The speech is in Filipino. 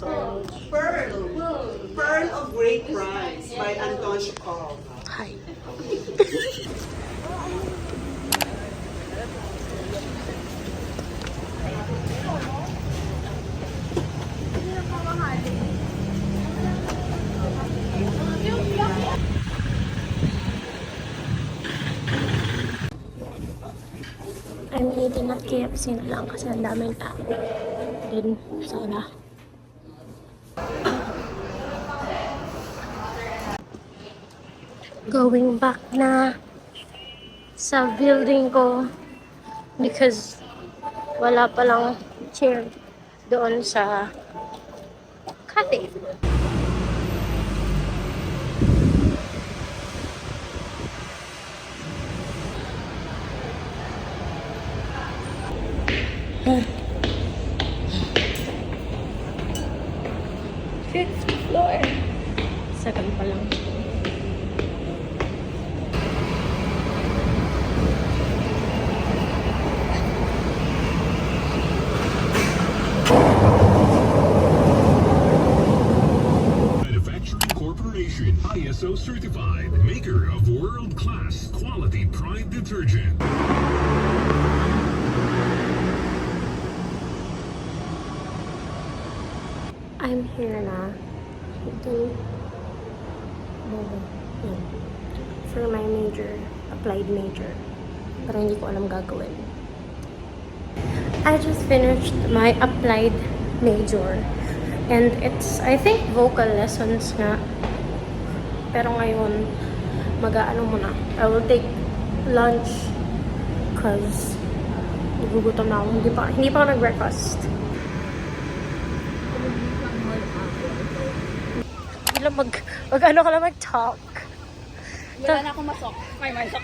Pearl of Great Price by Anton Chekhov. Hi. I'm eating at KFC na lang kasi ang daming tao din sa iba. Going back na sa building ko because wala palang chair doon sa cottage. Fifth floor. Second pa lang. Manufacturing Corporation, ISO certified, maker of world-class quality Pride detergent. I'm here na. Ito. For my major. Applied major. Pero hindi ko alam gagawin. I just finished my applied major. And it's, I think, vocal lessons nga. Pero ngayon, mag-aano muna. I will take lunch because nagugutom na ako. Hindi pa ako nag-breakfast. Mag-ano ka lang mag-talk. Wala na akong masok. May masok.